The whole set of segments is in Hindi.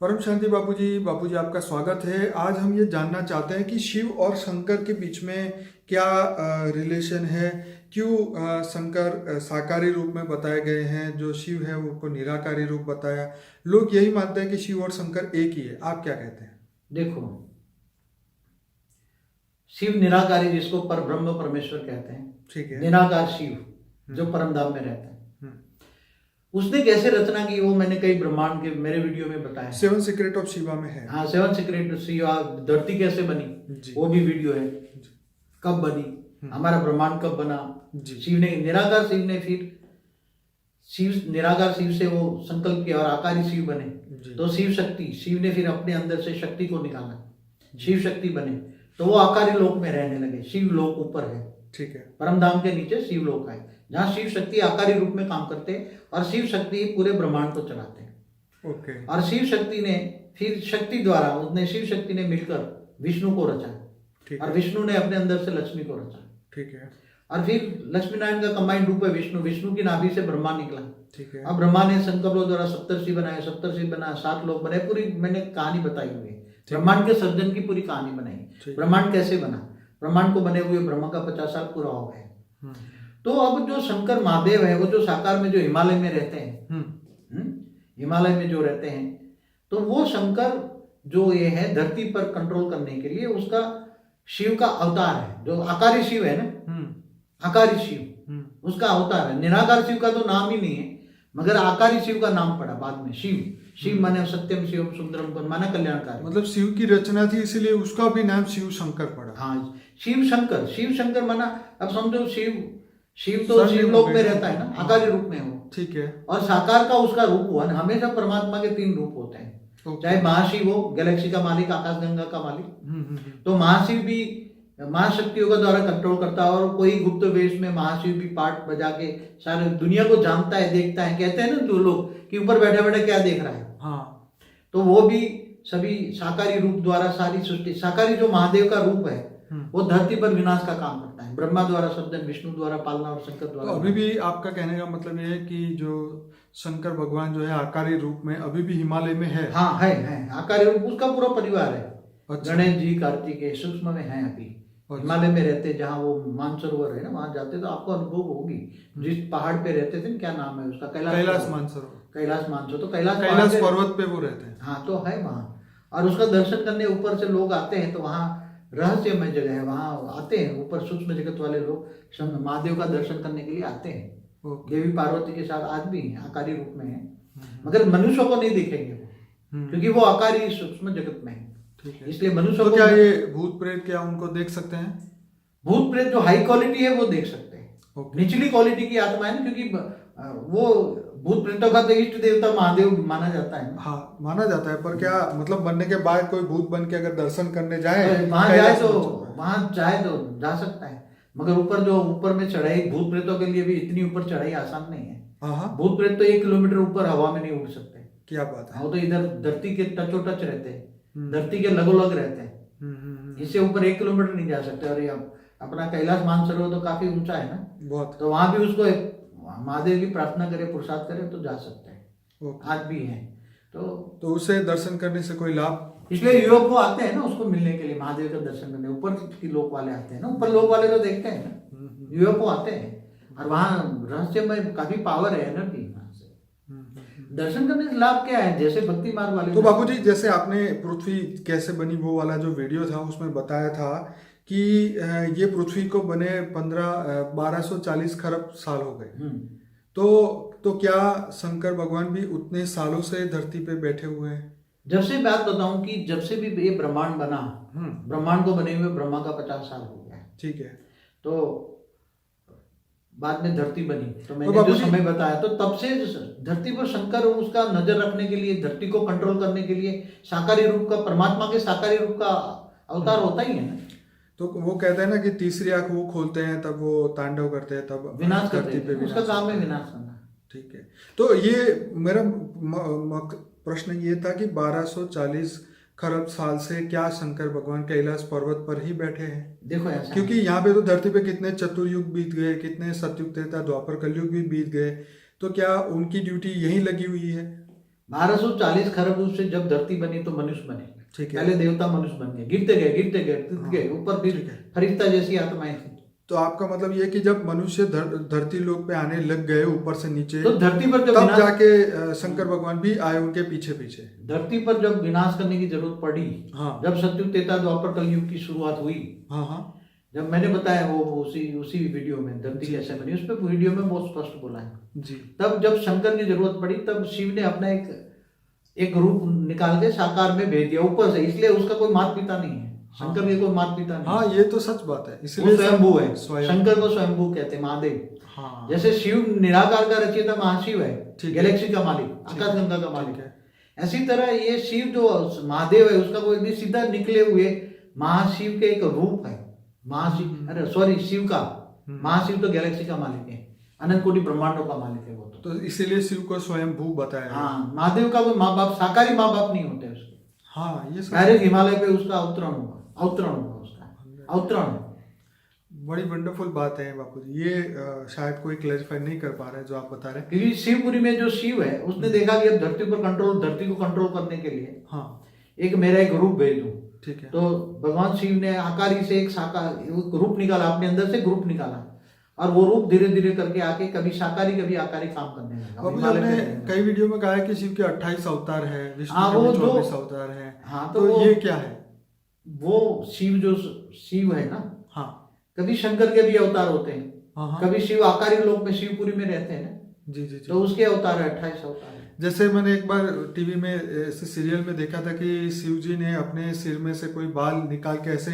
परम शांति बापूजी आपका स्वागत है। आज हम ये जानना चाहते हैं कि शिव और शंकर के बीच में क्या रिलेशन है। क्यों शंकर साकारी रूप में बताए गए हैं, जो शिव है वो को निराकारी रूप बताया। लोग यही मानते हैं कि शिव और शंकर एक ही है, आप क्या कहते हैं? देखो, शिव निराकारी जिसको पर ब्रह्म परमेश्वर कहते हैं, ठीक है। निराकार शिव जो परम धाम में रहता है, उसने कैसे रचना की वो मैंने कई ब्रह्मांड के मेरे वीडियो में बताया। 7 सीक्रेट ऑफ शिवा में है। हाँ, 7 सीक्रेट शिवा। धरती कैसे बनी वो भी वीडियो है। कब बनी, हमारा ब्रह्मांड कब बना, शिव ने निराकार शिव ने फिर शिव निराकार शिव से वो संकल्प किया और आकारी शिव बने। तो शिव शक्ति, शिव ने फिर अपने अंदर से शक्ति को निकाला, शिव शक्ति बने, तो वो आकारी लोक में रहने लगे। शिव लोक ऊपर है, ठीक है। परम धाम के नीचे शिव लोक है, जहाँ शिव शक्ति आकारी रूप में काम करते हैं और शिव शक्ति पूरे ब्रह्मांड को चलाते हैं। ओके। और शिव शक्ति ने फिर शक्ति द्वारा उसने शिव शक्ति ने मिलकर विष्णु को रचा और विष्णु ने अपने अंदर से लक्ष्मी को रचा। ठीक है। और फिर लक्ष्मी नारायण का कंबाइंड रूप है विष्णु। विष्णु की नाभि से ब्रह्मा निकला। ठीक है। अब ब्रह्मा ने संकल्पों द्वारा सप्तर्षि बनाए, सप्तर्षि बना 7 लोक बने। पूरी मैंने कहानी बताई हुई है, ब्रह्मांड के सर्जन की पूरी कहानी बनाई। ब्रह्मांड कैसे बना, ब्रह्मांड को बने हुए ब्रह्मा का 50 साल पूरा हो गया। तो अब जो शंकर महादेव है वो जो साकार में जो हिमालय में रहते हैं, हिमालय में जो रहते हैं, तो वो शंकर जो ये है धरती पर कंट्रोल करने के लिए उसका शिव का अवतार है। जो आकारी शिव है ना, आकारी शिव उसका अवतार है। निराकार शिव का तो नाम ही नहीं है, मगर आकारी शिव का नाम पड़ा बाद में। शिव माने सत्यम शिवम सुंदरम माना कल्याणकारी। मतलब शिव की रचना थी इसलिए उसका भी नाम शिव शंकर पड़ा। हाँ, शिव शंकर माना, अब समझो शिव तो शिवलोक में रहता है ना, आकारी रूप में हो। ठीक है। और साकार का उसका रूप हुआ ना। हमेशा परमात्मा के 3 रूप होते हैं। चाहे महाशिव हो, गैलेक्सी का मालिक, आकाश गंगा का मालिक, तो महाशिव भी महाशक्तियों का द्वारा कंट्रोल करता है। और कोई गुप्त वेश में महाशिव भी पार्ट बजा के सारे दुनिया को जानता है, देखता है। कहते हैं ना जो लोग कि ऊपर बैठे बैठे क्या देख रहा है। हाँ, तो वो भी सभी साकारी रूप द्वारा सारी सृष्टि, साकारी जो महादेव का रूप है वो धरती पर विनाश का काम करता है। ब्रह्मा द्वारा सर्जन, विष्णु द्वारा पालना और शंकर द्वारा। तो अभी भी आपका कहने का मतलब ये है कि जो शंकर भगवान जो है आकारी रूप में अभी भी हिमालय में है। हाँ, है आकारी रूप, उसका पूरा परिवार है। अच्छा। गणेश जी, कार्तिकेय सूक्ष्म में है अभी। हिमालय में रहते, जहाँ वो मानसरोवर है ना, वहां जाते तो आपको अनुभव होगी। जिस पहाड़ पे रहते थे, क्या नाम है उसका, कैलाश मानसरोवर। कैलाश मानसरोवर, तो कैलाश पर्वत पे वो रहते हैं। हाँ, तो है वहाँ। और उसका दर्शन करने ऊपर से लोग आते हैं, तो वहाँ रहस्यमय जगह है, वहाँ आते हैं ऊपर सूक्ष्म जगत वाले लोग महादेव का दर्शन करने के लिए आते हैं। देवी पार्वती के साथ आज भी हैं, आकारी रूप में है, मगर मनुष्यों को नहीं देखेंगे वो, क्योंकि वो आकारी सूक्ष्म जगत में है। इसलिए मनुष्य तो क्या ये भूत प्रेत क्या उनको देख सकते हैं? भूत प्रेत जो हाई क्वालिटी है वो देख सकते हैं। निचली क्वालिटी की आत्मा है ना, क्योंकि वो भूत प्रेतों का तो इष्ट देवता महादेव माना जाता है। हाँ, माना जाता है, पर क्या मतलब मरने के बाद कोई भूत बन के अगर दर्शन करने जाए, वहां जाए तो जा सकता है, मगर ऊपर में चढ़ाई भूत प्रेतों के लिए भी इतनी ऊपर चढ़ाई आसान नहीं है। भूत प्रेत तो 1 किलोमीटर ऊपर हवा में नहीं उड़ सकते। क्या बात है। वो तो इधर धरती के टचो टच रहते हैं, धरती के लगोलग रहते हैं। इससे ऊपर 1 किलोमीटर नहीं जा सकते। और ये अपना कैलाश मानसरोवर तो काफी ऊंचा है ना बहुत, तो वहां भी उसको महादेव की प्रार्थना करे, पुरुषार्थ करे तो जा सकते हैं। आज भी है। तो उसे दर्शन करने से कोई लाभ, इसलिए यूरोप आते हैं ना उसको मिलने के लिए, महादेव का दर्शन करने। ऊपर की लोक वाले आते हैं ना, ऊपर लोक वाले तो देखते हैं ना, यूरोप आते हैं। और वहाँ रहस्यमय काफी पावर है, एनर्जी। दर्शन करने से लाभ क्या है, जैसे भक्ति मार्ग वाले। तो बापूजी, जैसे आपने पृथ्वी कैसे बनी वो वाला जो वीडियो था उसमें बताया था कि ये पृथ्वी को बने 1240 खरब साल हो गए। तो क्या शंकर भगवान भी उतने सालों से धरती पे बैठे हुए हैं? जब से बात बताऊं कि जब से भी ये ब्रह्मांड बना, ब्रह्मांड को बने हुए ब्रह्मा का 50 साल हो गया। ठीक है। तो बाद में धरती बनी, तो मैंने जो समय बताया, तो तब से धरती पर शंकर उसका नजर रखने के लिए, धरती को कंट्रोल करने के लिए साकारी रूप का, परमात्मा के साकारी रूप का अवतार होता ही है ना। तो वो कहते हैं ना कि तीसरी आंख वो खोलते हैं तब वो तांडव करते हैं, तब विनाश करते हैं। उसका काम है विनाश करना। ठीक है। तो ये मेरा प्रश्न ये था कि 1240 खरब साल से क्या शंकर भगवान कैलाश पर्वत पर ही बैठे हैं? देखो ऐसा, क्योंकि यहाँ पे तो धरती पे कितने चतुर्युग बीत गए, कितने सतयुग, त्रेता, द्वापर, कलयुग भी बीत गए, तो क्या उनकी ड्यूटी यहीं लगी हुई है? 1240 खरब से जब धरती बनी तो मनुष्य बने। ठीक है। पहले देवता मनुष्य बन गए, गिरते गए ऊपर, फिर फरिश्ता जैसी आत्माएं थी। तो आपका मतलब ये कि जब मनुष्य धरती लोक पे आने लग गए ऊपर से नीचे, तो धरती पर तब जाके शंकर भगवान भी आए उनके पीछे पीछे। धरती पर जब विनाश करने की जरूरत पड़ी, हाँ, जब सतयुग त्रेता द्वापर कलयुग की शुरुआत हुई, हाँ हाँ, जब मैंने बताया वो उसी वीडियो में धरती कैसे बनी, उस पर वीडियो में बहुत स्पष्ट बोला है जी। तब जब शंकर की जरूरत पड़ी, तब शिव ने अपना एक रूप निकाल के साकार में भेज दिया ऊपर से। इसलिए उसका कोई माता पिता नहीं है, शंकर के कोई माता पिता नहीं। हाँ, ये तो सच बात है। इसलिए स्वयंभू है, शंकर को स्वयंभू कहते हैं, महादेव। हाँ, जैसे शिव निराकार का रचयिता महाशिव है, गैलेक्सी का मालिक, आकाशगंगा का मालिक है। ऐसी तरह ये शिव जो महादेव है, उसका कोई भी सीधा निकले हुए महाशिव के एक रूप है। महाशिव, अरे सॉरी, शिव का महाशिव तो गैलेक्सी का मालिक है, अनंत कोटि ब्रह्मांडों का मालिक है वो तो इसीलिए शिव को स्वयंभू बताया। हाँ, महादेव का कोई माँ बाप, साकारी माँ बाप नहीं होते उसके। हाँ, ये डायरेक्ट हिमालय पे उसका अवतरण हुआ उसका अवतरण। बड़ी वंडरफुल बात है बापूजी। ये शायद कोई क्लैरिफाई नहीं कर पा रहे जो आप बता रहे हैं, क्योंकि शिवपुरी में जो शिव है उसने देखा कि अब धरती को कंट्रोल करने के लिए हाँ, एक मेरा एक रूप भेज दूं। ठीक है। तो भगवान शिव ने आकारी से एक रूप निकाला, अपने अंदर से ग्रुप निकाला, और वो रूप धीरे धीरे करके आके कभी साकारी कभी आकारी काम करने लगा। बाबूजी, आपने कई वीडियो में कहा है कि शिव के 28 अवतार है, विष्णु के 24 अवतार है। हाँ, तो ये क्या है? वो शिव है ना, हाँ, कभी शंकर के भी अवतार होते हैं, हाँ, कभी शिव आकारी लोक में शिवपुरी में रहते हैं ना, जी जी जी। तो उसके अवतार है, 28 अवतार है। जैसे मैंने एक बार टीवी में ऐसे सीरियल में देखा था कि शिव जी ने अपने सिर में से कोई बाल निकाल के ऐसे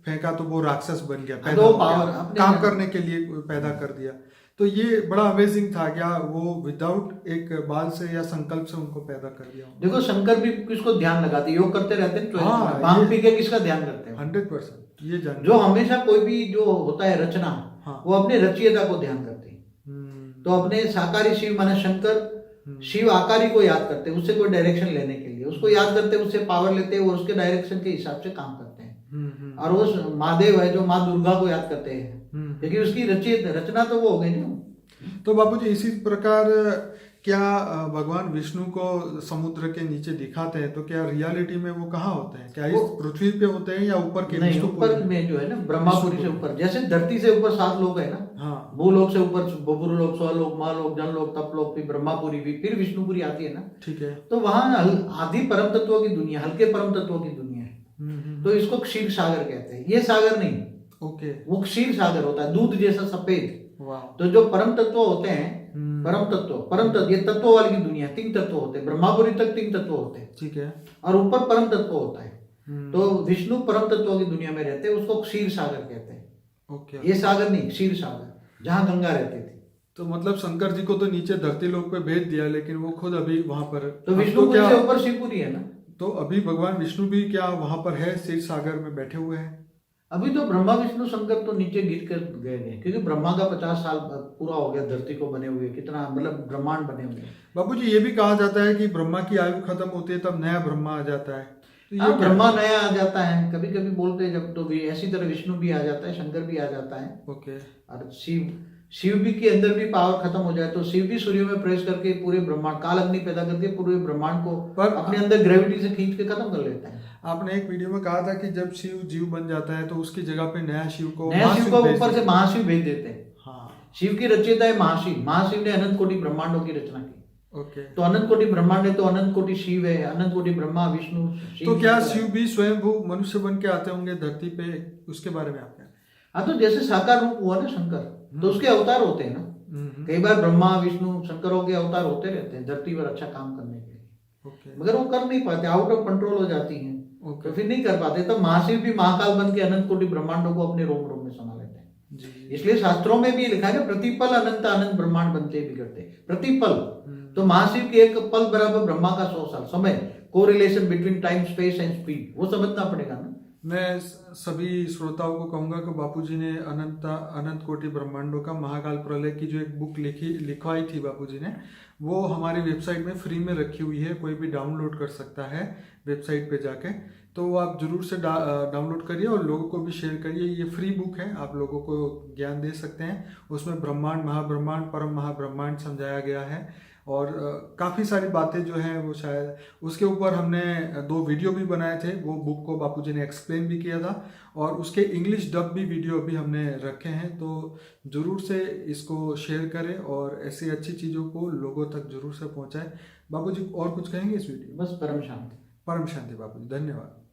फेंका तो वो राक्षस बन गया, पैदा हो गया, काम करने के लिए पैदा कर दिया। तो ये बड़ा अमेजिंग था। क्या वो विदाउट एक बाल से या संकल्प से उनको पैदा कर दिया? देखो, शंकर भी किसको ध्यान लगाते, योग करते रहते हैं, हाँ, भांग पी के किसका ध्यान करते हैं? 100% ये जान। जो हमेशा कोई भी जो होता है रचना, हाँ, वो अपने रचयिता को ध्यान करते हैं। तो अपने साकारी शिव माने शंकर, शिव आकारी को याद करते हैं, उससे कोई डायरेक्शन लेने के लिए उसको याद करते हैं, उससे पावर लेते हैं, वो उसके डायरेक्शन के हिसाब से काम करते हैं। और वो महादेव है जो माँ दुर्गा को याद करते हैं, क्योंकि उसकी रचना तो वो हो गई ना। तो बाबूजी, इसी प्रकार क्या भगवान विष्णु को समुद्र के नीचे दिखाते हैं, तो क्या रियलिटी में वो कहाँ होते हैं? क्या इस पृथ्वी पे होते हैं या ऊपर के? नहीं, ऊपर में जो है ना, ब्रह्मापुरी से ऊपर, जैसे धरती से ऊपर 7 लोग है ना। हाँ, भूलोक से ऊपर बबुरलोक, स्वलोक, महालोक, जनलोक, तपलोक, फिर ब्रह्मापुरी भी, फिर विष्णुपुरी आती है ना। ठीक है। तो वहां आदि परम तत्वों की दुनिया, हल्के परम तत्वों की दुनिया है। तो इसको क्षीर सागर कहते हैं। ये सागर नहीं, ओके, वो क्षीर सागर होता है, दूध जैसा सफेद। तो जो परम तत्व होते हैं, परम तत्व, ये तत्वों वाली की दुनिया, 3 तत्व होते हैं, ब्रह्मापुरी तक 3 तत्व होते हैं। ठीक है। और ऊपर परम तत्व होता है। तो विष्णु परम तत्वों की दुनिया में रहते हैं, उसको क्षीर सागर कहते हैं। ओके। ये सागर नहीं, क्षीर सागर, जहां गंगा रहती थी। तो मतलब शंकर जी को तो नीचे धरती लोक पे भेज दिया, लेकिन वो खुद अभी वहां पर, तो विष्णुपुरी से ऊपर शिवपुरी है ना। तो अभी भगवान विष्णु भी क्या वहां पर है, क्षीर सागर में बैठे हुए हैं? अभी तो ब्रह्मा विष्णु शंकर तो नीचे गिर कर गए हैं, क्योंकि ब्रह्मा का 50 साल पूरा हो गया धरती को बने हुए, कितना मतलब ब्रह्मांड बने हुए। बाबूजी, ये भी कहा जाता है कि ब्रह्मा की आयु खत्म होती है तब नया ब्रह्मा आ जाता है। तो ये ब्रह्मा नया आ जाता है, कभी कभी बोलते हैं जब, तो भी ऐसी तरह विष्णु भी आ जाता है, शंकर भी आ जाता है। ओके। और शिव भी के अंदर भी पावर खत्म हो जाए तो शिव भी सूर्य में प्रवेश करके पूरे ब्रह्मांड, काल अग्नि पैदा करके पूरे ब्रह्मांड को अपने अंदर ग्रेविटी से खींच के खत्म कर लेता है। आपने एक वीडियो में कहा था कि जब शिव जीव बन जाता है तो उसकी जगह पे नया शिव को ऊपर से महाशिव भेज देते हैं। हाँ, शिव की रचयिता है महाशिव। महाशिव ने अनंत कोटि ब्रह्मांडों की रचना की। ओके। तो अनंत कोटि ब्रह्मांड है, तो अनंत कोटि शिव है, अनंत कोटि ब्रह्मा विष्णु। तो क्या शिव भी स्वयं मनुष्य बन के आते होंगे धरती पे? उसके बारे में आप क्या? हाँ, तो जैसे साकार रूप हुआ ना शंकर, तो उसके अवतार होते हैं ना। कई बार ब्रह्मा विष्णु शंकरों के अवतार होते रहते हैं धरती पर अच्छा काम करने के लिए। मगर वो कर नहीं पाते, आउट ऑफ कंट्रोल हो जाती हैं। तो फिर नहीं कर पाते। तब महाशिव भी महाकाल बन के अनंत कोटि ब्रह्मांडों को अपने रोम रोम में समा लेते हैं। इसलिए शास्त्रों में भी लिखा है ना, प्रतिपल अनंत अनंत ब्रह्मांड बनते बिगड़ते। प्रतिपल, तो महाशिव के एक पल बराबर ब्रह्मा का 100 साल समय, correlation between time space and speed, वो समझना पड़ेगा ना। मैं सभी श्रोताओं को कहूंगा कि बापूजी ने अनंत कोटि ब्रह्मांडों का महाकाल प्रलय की जो एक बुक लिखवाई थी बापूजी ने, वो हमारी वेबसाइट में फ्री में रखी हुई है, कोई भी डाउनलोड कर सकता है वेबसाइट पे जाके। तो वो आप जरूर से डाउनलोड करिए और लोगों को भी शेयर करिए। ये फ्री बुक है, आप लोगों को ज्ञान दे सकते हैं। उसमें ब्रह्मांड, महाब्रह्मांड, परम महाब्रह्मांड समझाया गया है और काफ़ी सारी बातें जो हैं वो शायद उसके ऊपर हमने 2 वीडियो भी बनाए थे, वो बुक को बापूजी ने एक्सप्लेन भी किया था और उसके इंग्लिश डब भी वीडियो भी हमने रखे हैं। तो ज़रूर से इसको शेयर करें और ऐसी अच्छी चीज़ों को लोगों तक ज़रूर से पहुँचाएं। बापूजी और कुछ कहेंगे इस वीडियो? बस परम शांति। परम शांति बापूजी, धन्यवाद।